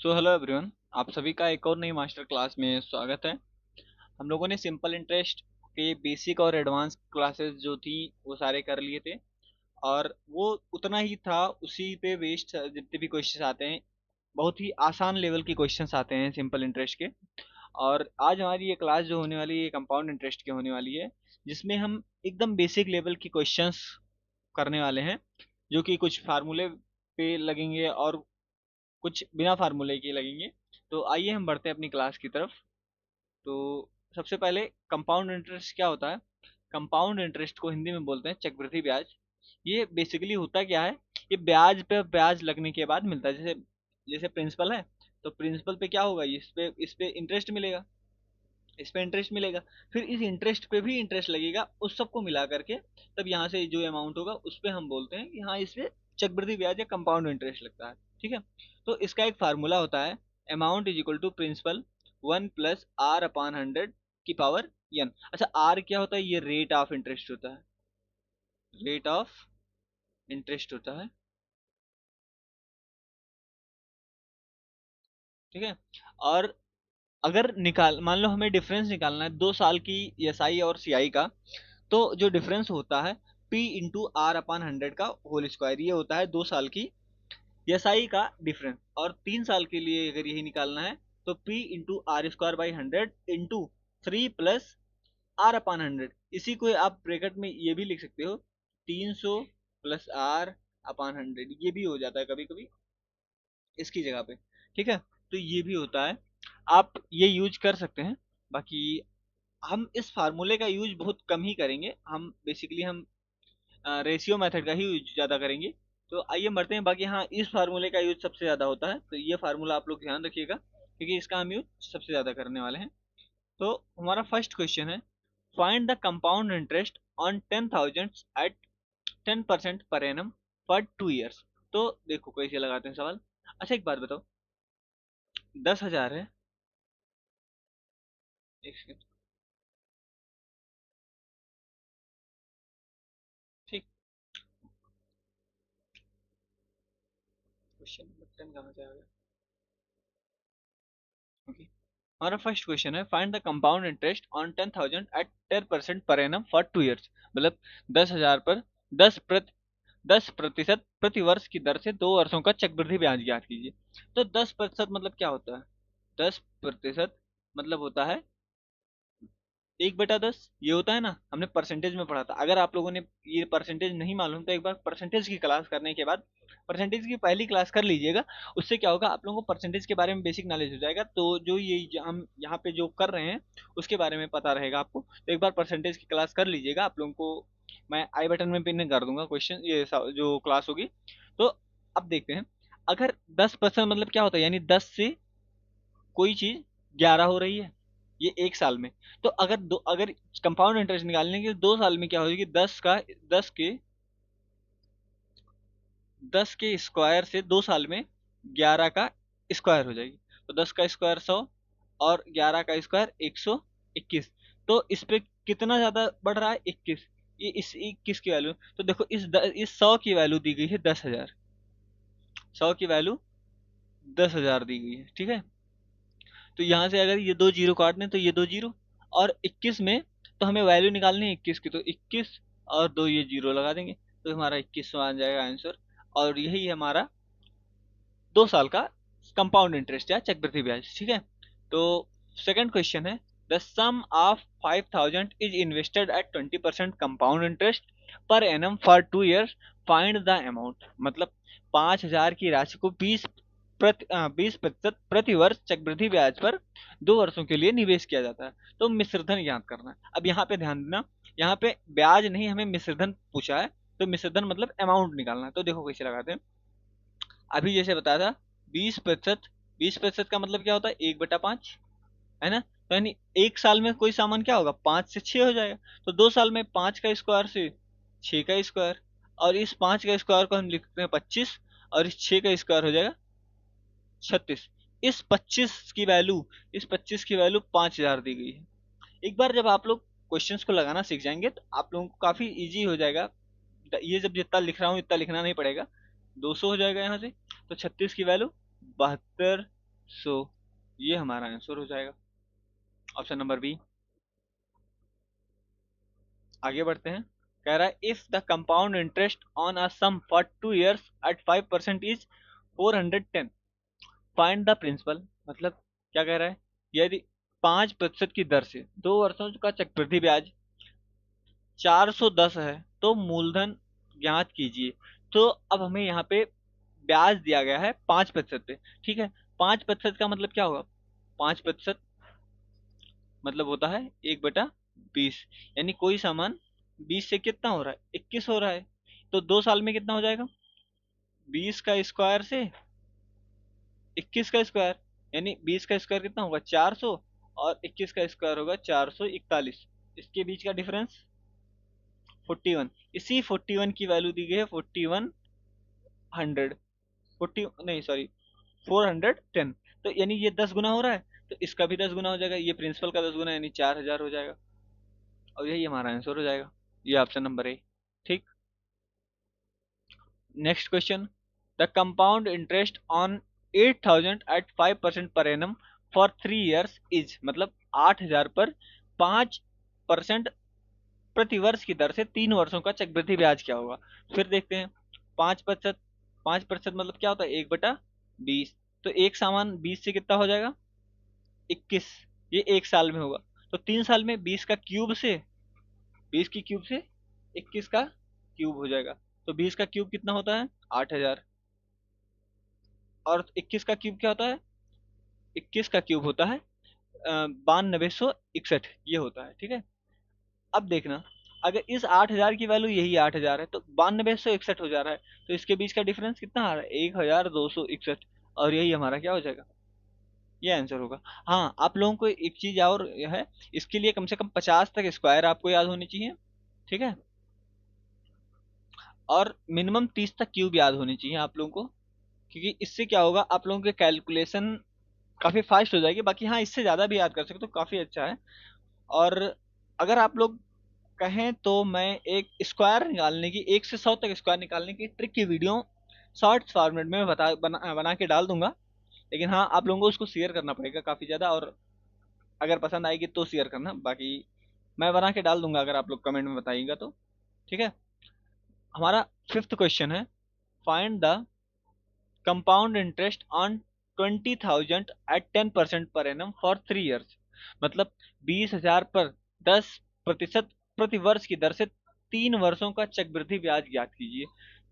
So hello everyone, आप सभी का एक और नई मास्टर क्लास में स्वागत है। हम लोगों ने सिंपल इंटरेस्ट के बेसिक और एडवांस क्लासेस जो थी वो सारे कर लिए थे, और वो उतना ही था, उसी पे बेस्ड जितने भी क्वेश्चंस आते हैं बहुत ही आसान लेवल के क्वेश्चंस आते हैं सिंपल इंटरेस्ट के। और आज हमारी ये क्लास जो होने वाली है कंपाउंड इंटरेस्ट की होने वाली है, जिसमें हम एकदम बेसिक लेवल की क्वेश्चंस करने वाले हैं, जो कि कुछ फार्मूले पे लगेंगे और कुछ बिना फार्मूले के लगेंगे। तो आइए हम बढ़ते हैं अपनी क्लास की तरफ। तो सबसे पहले कंपाउंड इंटरेस्ट क्या होता है। कंपाउंड इंटरेस्ट को हिंदी में बोलते हैं चक्रवृद्धि ब्याज। ये बेसिकली होता क्या है, ये ब्याज पे ब्याज लगने के बाद मिलता है। जैसे जैसे प्रिंसिपल है, तो प्रिंसिपल पे क्या होगा, इस पे इंटरेस्ट मिलेगा, इस पे इंटरेस्ट मिलेगा, फिर इस इंटरेस्ट पे भी इंटरेस्ट लगेगा, उस सबको मिला करके तब यहाँ से जो अमाउंट होगा उस पे हम बोलते हैं कि हाँ इस पे चक्रवृद्धि ब्याज या कंपाउंड इंटरेस्ट लगता है। ठीक है। तो इसका एक फार्मूला होता है, amount is equal to principal 1 + R/100 की पावर n। अच्छा, आर क्या होता है, ये रेट ऑफ इंटरेस्ट होता है, रेट ऑफ इंटरेस्ट होता है। ठीक है। और अगर निकाल मान लो हमें डिफरेंस निकालना है 2 साल की एसआई और सीआई का, तो जो डिफरेंस होता है P × R/100 का होल स्क्वायर, ये होता है 2 साल की एसआई का डिफरेंस। और 3 साल के लिए अगर यही निकालना है तो P × R²/100 इंटू 3 + R/100। इसी को आप ब्रैकेट में ये भी लिख सकते हो, 300 + R/100, ये भी हो जाता है कभी कभी इसकी जगह पे। ठीक है। तो ये भी होता है, आप ये यूज कर सकते हैं। बाकी हम इस फार्मूले का यूज बहुत कम ही करेंगे, हम बेसिकली हम रेशियो मेथड का ही यूज ज़्यादा करेंगे। तो आइए बढ़ते हैं। बाकी हाँ, इस फार्मूले का यूज सबसे ज़्यादा होता है, तो ये फार्मूला आप लोग ध्यान रखिएगा क्योंकि इसका हम यूज सबसे ज़्यादा करने वाले हैं। तो हमारा फर्स्ट क्वेश्चन है, find the compound interest on 10,000 at 10% per annum for 2 years. तो देखो कैसे लगाते हैं सवाल। अच्छा एक बात बताओ, 10,000 है, एक सेकंड। ठीक, क्वेश्चन नंबर 10 कहाँ से आ गया। ओके। हमारा फर्स्ट क्वेश्चन है, find the compound interest on 10,000 at 10% per annum for 2 years. मतलब 10,000 पर 10% प्रति वर्ष की दर से 2 वर्षों का चक्रवृद्धि ब्याज ज्ञात कीजिए। तो 10% मतलब क्या होता है, 10% मतलब होता है 1/10। ये होता है ना, हमने परसेंटेज में पढ़ा था। अगर आप लोगों ने ये परसेंटेज नहीं मालूम तो एक बार परसेंटेज की क्लास करने के बाद परसेंटेज की पहली क्लास कर लीजिएगा। उससे क्या होगा, आप लोगों को परसेंटेज के बारे में बेसिक नॉलेज हो जाएगा, तो जो हम यहाँ पे जो कर रहे हैं उसके बारे में पता रहेगा आपको। तो एक बार परसेंटेज की क्लास कर लीजिएगा, आप लोगों को मैं आई बटन में पिन कर दूंगा क्वेश्चन, ये जो क्लास होगी। तो अब देखते हैं, अगर 10% मतलब क्या होता है, यानी 10 से कोई चीज 11 हो रही है, ये 1 साल में। तो अगर कंपाउंड इंटरेस्ट निकालने के 2 साल में क्या हो जाएगी, 10 के स्क्वायर से 2 साल में 11 का स्क्वायर हो जाएगी। तो 10 का स्क्वायर 100 और 11 का स्क्वायर 121। तो इस पे कितना ज्यादा बढ़ रहा है, 21। ये इस 21 की वैल्यू, तो देखो इस 100 की वैल्यू दी गई है 10,000, 100 की वैल्यू 10,000 दी गई है। ठीक है। तो यहाँ से अगर ये दो जीरो काट दें तो ये दो जीरो, और 21 में तो हमें वैल्यू निकालनी है 21 की, तो 21 और दो ये जीरो लगा देंगे, तो हमारा 21 आ जाएगा आंसर। और यही है हमारा 2 साल का कंपाउंड इंटरेस्ट या चक्रवृद्धि ब्याज। ठीक है। तो सेकंड क्वेश्चन है, the sum of 5,000 is invested at 20% compound interest per annum for 2 years, find the amount. मतलब 5,000 की राशि को 20% प्रति वर्ष चक्रवृद्धि ब्याज पर 2 वर्षों के लिए निवेश किया जाता है। तो मिश्रधन ज्ञात करना है। अब यहाँ पे ध्यान देना, यहाँ पे ब्याज नहीं, हमें मिश्रधन पूछा है, तो मिश्रधन मतलब अमाउंट निकालना है। तो देखो कैसे लगाते हैं। अभी जैसे बताया था 20%, 20% का मतलब क्या होता है, 1/5, है ना। तो यानी 1 साल में कोई सामान क्या होगा, 5 से 6 हो जाएगा। तो 2 साल में 5 का स्क्वायर से 6 का स्क्वायर, और इस 5 का स्क्वायर को हम लिखते हैं 25, और इस 6 का स्क्वायर हो जाएगा 36। इस 25 की वैल्यू 5,000 दी गई है। एक बार जब आप लोग क्वेश्चंस को लगाना सीख जाएंगे तो आप लोगों को काफी इजी हो जाएगा। ये जब जितना लिख रहा हूँ इतना लिखना नहीं पड़ेगा, 200 हो जाएगा यहाँ से। तो 36 की वैल्यू 72 सो ये हमारा आंसर हो जाएगा, ऑप्शन नंबर बी। आगे बढ़ते हैं। कह रहा है if the compound interest on a sum for 2 years at 5% is 410, find the principal. मतलब क्या कह रहा है, यदि 5% की दर से 2 वर्षों का चक्रवृद्धि ब्याज 410 है तो मूलधन ज्ञात कीजिए। तो अब हमें यहाँ पे ब्याज दिया गया है 5% पे, ठीक है। 5% का मतलब क्या होगा, 5% मतलब होता है 1/20, यानी कोई सामान 20 से कितना हो रहा है, 21 हो रहा है। तो 2 साल में कितना हो जाएगा, 20 का स्क्वायर से 21 का स्क्वायर, यानी 20 का स्क्वायर कितना होगा 400, और 21 का स्क्वायर होगा 441। इसके बीच का डिफरेंस 41। इसी 41 की वैल्यू दी गई है 4100, 40 नहीं सॉरी 410। तो यानी ये 10 गुना हो रहा है, तो इसका भी 10 गुना हो जाएगा, ये प्रिंसिपल का 10 गुना यानी 4000 हो जाएगा, और यही हमारा आंसर हो जाएगा, ये ऑप्शन नंबर ए। ठीक। Next question, the compound interest on 8000 at 5% per annum for 3 years is, मतलब 8000 पर 5% प्रतिवर्ष की दर से 3 वर्षों का चक्रवृद्धि ब्याज क्या होगा। फिर देखते हैं। 5%, 5% मतलब क्या होता है, 1/20। तो एक सामान 20 से कितना हो जाएगा, 21, ये 1 साल में होगा। तो 3 साल में 20 का क्यूब से, 20 की क्यूब से 21 का क्यूब हो जाएगा। तो 20 का क्यूब कितना होता है, 8000, और 21 का क्यूब क्या होता है, 21 का क्यूब होता है 9261, ये होता है, ठीक है। अब देखना, अगर इस 8000 की वैल्यू यही 8000 है तो 9261 हो जा रहा है, तो इसके बीच का डिफरेंस कितना आ रहा है, 1261, और यही हमारा क्या हो जाएगा, ये आंसर होगा। हाँ, आप लोगों को एक चीज और है, इसके लिए कम से कम 50 तक स्क्वायर आपको याद होनी चाहिए, ठीक है। और मिनिमम 30 तक क्यूब याद होनी चाहिए आप लोगों को, क्योंकि इससे क्या होगा, आप लोगों के कैलकुलेशन काफी फास्ट हो जाएगी। बाकी हाँ, इससे ज्यादा भी याद कर सकते हो तो काफी अच्छा है। और अगर आप लोग कहें तो मैं एक स्क्वायर निकालने की, 1 से 100 तक स्क्वायर निकालने की ट्रिक की वीडियो शॉर्ट्स फॉर्मेट में बना के डाल दूंगा। लेकिन हाँ, आप लोगों को उसको शेयर करना पड़ेगा काफी ज्यादा, और अगर पसंद आएगी तो शेयर करना, बाकी मैं बना के डाल दूंगा अगर आप लोग कमेंट में बताइएगा तो, ठीक है। हमारा फिफ्थ क्वेश्चन है, find the compound interest on 20,000 at 10% per annum for 3 years, मतलब 20,000 पर 10% प्रति वर्ष की दर से 3 वर्षों का चक्रवृद्धि ब्याज ज्ञात कीजिए।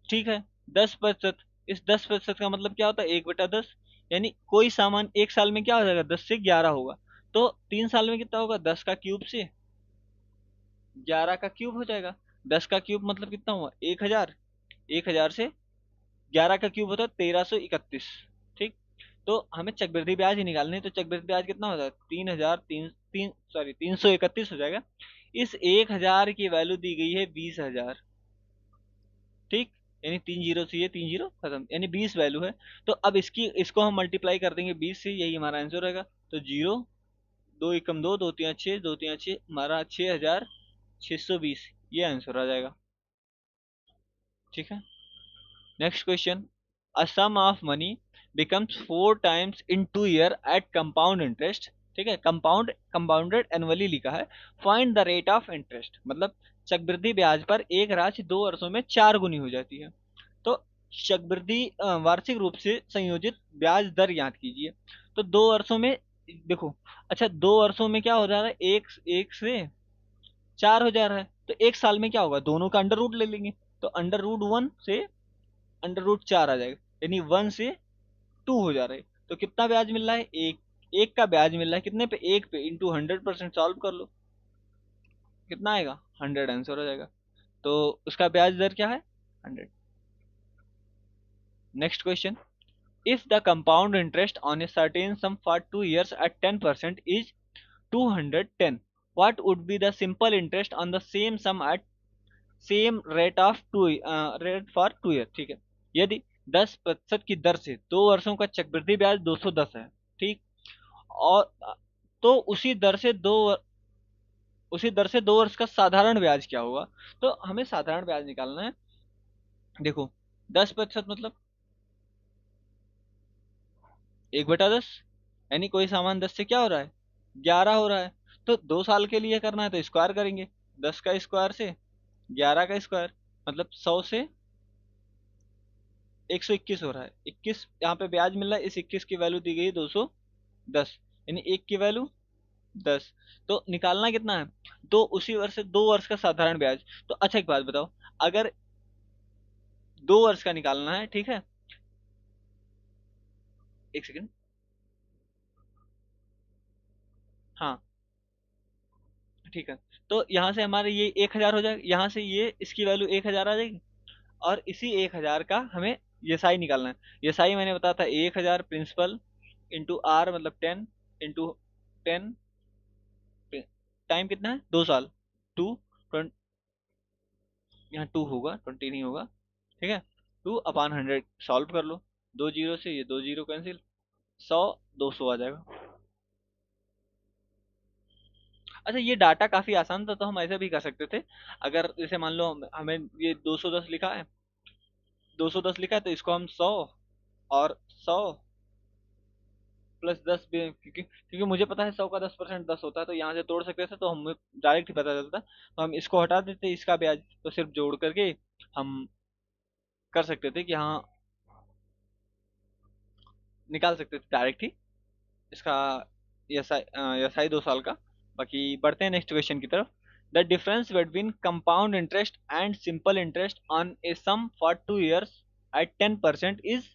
ठीक है, 10%, इस 10% का मतलब क्या होता है, 1/10, यानी कोई सामान 1 साल में क्या हो जाएगा, 10 से 11 होगा। तो 3 साल में कितना होगा, 10 का क्यूब से 11 का क्यूब हो जाएगा। 10 का क्यूब मतलब कितना हुआ, 1000, 1000 से 11 का क्यूब होता है 1331। ठीक। तो हमें चक्रवृद्धि ब्याज ही निकालना है, तो चक्रवृद्धि ब्याज कितना होता है, 3000, तीन सॉरी 331 हो जाएगा। इस 1000 की वैल्यू दी गई है 20,000, ठीक, यानी 3 जीरो से ये 3 जीरो खत्म, यानी 20 वैल्यू है। तो अब इसको हम मल्टीप्लाई कर देंगे 20 से, यही हमारा आंसर रहेगा। तो जीरो, दो एकम दो, दो तिया छः, दो तिया छः, हमारा 6,620, ये आंसर आ जाएगा। ठीक है। Next question, a sum of money becomes 4 times in 2 year at compound interest. ठीक है, कंपाउंडेड एनुअली लिखा है। Find the rate of interest, मतलब चक्रवृद्धि ब्याज पर एक राशि 2 वर्षों में 4 गुनी हो जाती है। तो चक्रवृद्धि वार्षिक रूप से संयोजित ब्याज दर ज्ञात कीजिए। तो 2 वर्षों में देखो, अच्छा 2 वर्षों में क्या हो जा रहा है, एक एक से 4 हो जा रहा है, तो 1 साल में क्या होगा, दोनों का अंडर रूट ले लेंगे। तो अंडर रूट 1 से अंडर रूट 4 आ जाएगा, यानी 1 से 2 हो जा रहा है। तो कितना ब्याज मिल रहा है, एक, एक का ब्याज मिल रहा है कितने पे, 1 पे, इंटू 100% सॉल्व कर लो, कितना आएगा, 100 आंसर हो जाएगा। तो उसका ब्याज दर क्या है, 100। Next question, if the compound interest on a certain sum for 2 years at 10% is 210, what would be the simple interest on the same sum at same rate of to rate for 2 year। ठीक है, यदि 10% की दर से 2 वर्षों का चक्रवृद्धि ब्याज 210 है, ठीक, और तो उसी दर से 2 वर्ष का साधारण ब्याज क्या होगा। तो हमें साधारण ब्याज निकालना है। देखो, 10% मतलब 1/10, यानी कोई सामान 10 से क्या हो रहा है, 11 हो रहा है। तो 2 साल के लिए करना है तो स्क्वायर करेंगे, 10 का स्क्वायर से 11 का स्क्वायर, मतलब 100 से 121 हो रहा है। 21 यहाँ पे ब्याज मिल रहा है, इस 21 की वैल्यू दी गई है 210, यानी एक की वैल्यू 10। तो निकालना कितना है, तो उसी वर्ष से 2 वर्ष का साधारण ब्याज। तो अच्छा एक बात बताओ, अगर 2 वर्ष का निकालना है, ठीक है, एक सेकंड, हाँ ठीक है। तो यहाँ से हमारे ये 1,000 हो जाएगा, यहाँ से ये इसकी वैल्यू 1,000 आ जाएगी, और इसी 1,000 का हमें एसआई निकालना है। एसआई मैंने बताया था 1,000 प्रिंसिपल इंटू आर, मतलब 10 इंटू 10, टाइम कितना है, 2 साल, टू, यहाँ 2 होगा, 20 नहीं होगा, ठीक है। 2/100 सॉल्व कर लो, 2 जीरो से ये 2 जीरो कैंसिल, 100, 200 आ जाएगा। अच्छा ये डाटा काफी आसान था, तो हम ऐसे भी कर सकते थे। अगर जैसे मान लो हमें ये 210 लिखा है, 210 लिखा है, तो इसको हम 100 और 100 + 10 भी, क्योंकि मुझे पता है 100 का 10% 10 होता है, तो यहाँ से तोड़ सकते थे, तो हमें डायरेक्ट ही पता चलता। तो हम इसको हटा देते, इसका ब्याज तो सिर्फ जोड़ करके हम कर सकते थे कि हाँ, निकाल सकते थे डायरेक्ट ही इसका एस आई 2 साल का। बाकी बढ़ते हैं नेक्स्ट क्वेश्चन की तरफ। The difference between compound interest and simple interest on a sum for 2 years at 10% is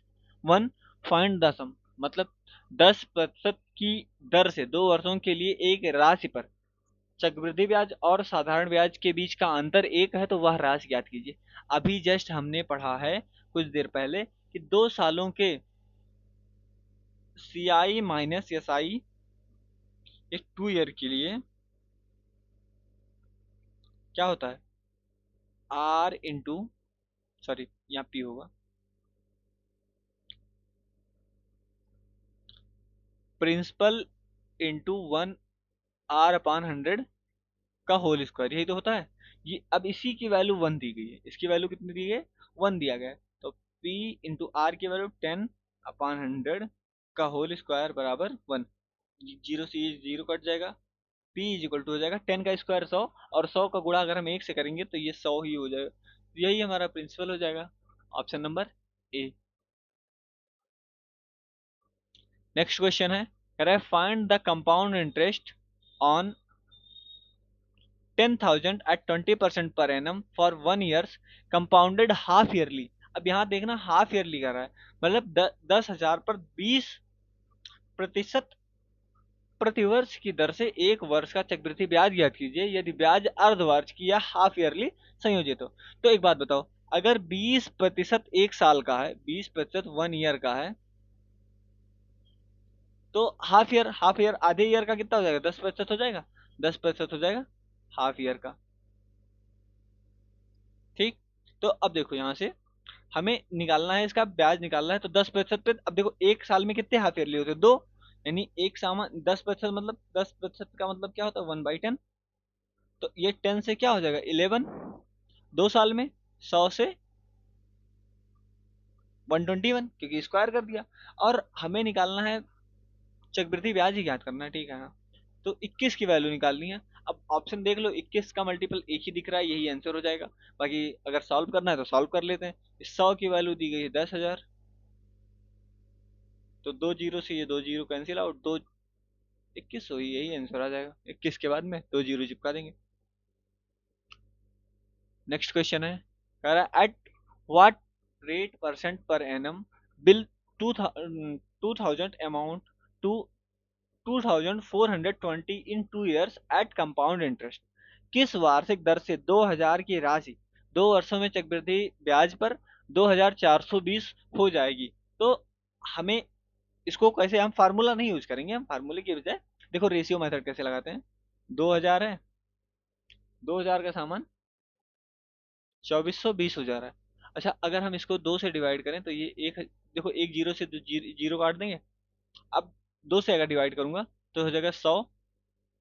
one, find the sum. मतलब 10% की दर से 2 वर्षों के लिए एक राशि पर चक्रवृद्धि ब्याज और साधारण ब्याज के बीच का अंतर एक है, तो वह राशि ज्ञात कीजिए। अभी जस्ट हमने पढ़ा है कुछ देर पहले कि 2 सालों के सी आई माइनस एस आई, एक 2 year के लिए क्या होता है, आर इंटू, सॉरी यहाँ पी होगा, प्रिंसिपल इंटू 1 R/100 का होल स्क्वायर, यही तो होता है। ये अब इसी की वैल्यू 1 दी गई है, इसकी वैल्यू कितनी दी गई है, 1 दिया गया है। तो P इंटू आर की वैल्यू 10/100 का होल स्क्वायर बराबर 1। जीरो से ये जीरो कट जाएगा, P इज इक्वल टू हो जाएगा 10 का स्क्वायर 100, और 100 का गुणा अगर हम 1 से करेंगे तो ये 100 ही हो जाएगा। यही हमारा प्रिंसिपल हो जाएगा, option number A. Next question है, कह रहा है find the compound interest on 10,000 at 20% per annum for 1 years compounded half yearly. अब यहाँ देखना हाफ ईयरली कर रहा है, मतलब 10,000 पर 20% प्रतिवर्ष की दर से 1 वर्ष का चक्रवृद्धि ब्याज ज्ञात कीजिए यदि ब्याज अर्धवार्ष की या हाफ ईयरली संयोजित हो। तो एक बात बताओ, अगर 20% 1 साल का है, 20% 1 year का है, तो हाफ ईयर आधे ईयर का कितना हो जाएगा, 10% हो जाएगा, 10% हो जाएगा हाफ ईयर का, ठीक। तो अब देखो यहाँ से हमें निकालना है, इसका ब्याज निकालना है, तो 10% पे, अब देखो 1 साल में कितने हाफ ईयरली होते हैं, 2, यानी एक सामान 10%, मतलब 10% का मतलब क्या होता है, 1/10। तो ये 10 से क्या हो जाएगा, 11, 2 साल में 100 से 121, क्योंकि स्क्वायर कर दिया। और हमें निकालना है चक्रवृद्धि ब्याज ही ज्ञात करना है, ठीक है ना। तो 21 की वैल्यू निकालनी है। अब ऑप्शन देख लो, 21 का मल्टीपल एक ही दिख रहा है, यही आंसर हो जाएगा। बाकी अगर सॉल्व करना है तो सॉल्व कर लेते हैं। इस 100 की वैल्यू दी गई है 10,000, तो 2 जीरो से ये 2 जीरो कैंसिल आउट, दो 21 हुई, यही आंसर आ जाएगा। 21 के बाद में 2 जीरो चिपका देंगे। नेक्स्ट क्वेश्चन है, कह रहा है at what rate percent per annum will two thousand amount to 2,420 in 2 years at compound interest. किस वार्षिक दर से 2,000 की राशि 2 वर्षों में चक्रवृद्धि ब्याज पर 2,420 हो जाएगी। तो हमें इसको कैसे, हम फार्मूला नहीं यूज करेंगे, हम फार्मूले की बजाय देखो रेशियो मेथड कैसे लगाते हैं। 2,000 है, 2,000 का सामान 2,420 हो जा रहा है। अच्छा अगर हम इसको 2 से डिवाइड करें तो ये एक, देखो एक जीरो से जीरो काट देंगे। अब 2 से अगर डिवाइड करूंगा तो हो जाएगा 100,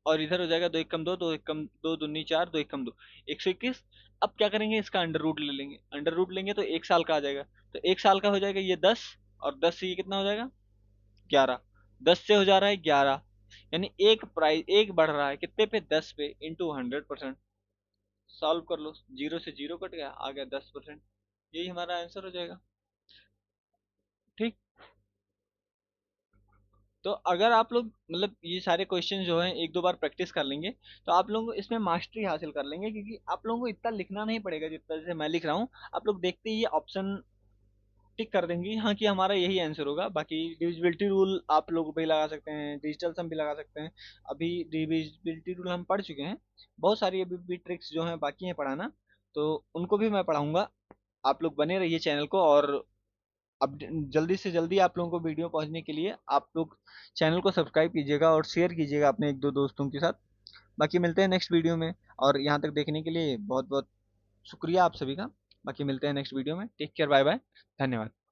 और इधर हो जाएगा 2 1 कम 2, 2 1 कम 2 दूनी 4, 2 1 कम 2, 121। अब क्या करेंगे, इसका अंडर रूट ले लेंगे, अंडर रूट लेंगे तो 1 साल का आ जाएगा, तो 1 साल का हो जाएगा ये 10, और 10 से ये कितना हो जाएगा, 11। 10 से हो जा रहा है 11, यानी एक प्राइस, एक बढ़ रहा है कितने पे, 10 पे, इंटू 100%। सॉल्व कर लो, जीरो से जीरो कट गया, आ गया 10%। यही हमारा आंसर हो जाएगा। ठीक। तो अगर आप लोग मतलब ये सारे क्वेश्चन जो हैं एक दो बार प्रैक्टिस कर लेंगे, तो आप लोगों को इसमें मास्टरी हासिल कर लेंगे, क्योंकि आप लोगों को इतना लिखना नहीं पड़ेगा जितना जैसे मैं लिख रहा हूँ। आप लोग देखते ही ये ऑप्शन टिक कर देंगे हाँ कि हमारा यही आंसर होगा। बाकी डिविजिबिलिटी रूल आप लोग भी लगा सकते हैं, डिजिटल सम भी लगा सकते हैं। अभी डिविजिबिलिटी रूल हम पढ़ चुके हैं। बहुत सारी अभी भी ट्रिक्स जो हैं बाकी हैं पढ़ाना, तो उनको भी मैं पढ़ाऊंगा। आप लोग बने रहिए चैनल को, और अब जल्दी से जल्दी आप लोगों को वीडियो पहुंचने के लिए आप लोग चैनल को सब्सक्राइब कीजिएगा और शेयर कीजिएगा अपने एक दो दोस्तों के साथ। बाकी मिलते हैं नेक्स्ट वीडियो में, और यहाँ तक देखने के लिए बहुत बहुत शुक्रिया आप सभी का। बाकी मिलते हैं नेक्स्ट वीडियो में। टेक केयर, बाय बाय, धन्यवाद।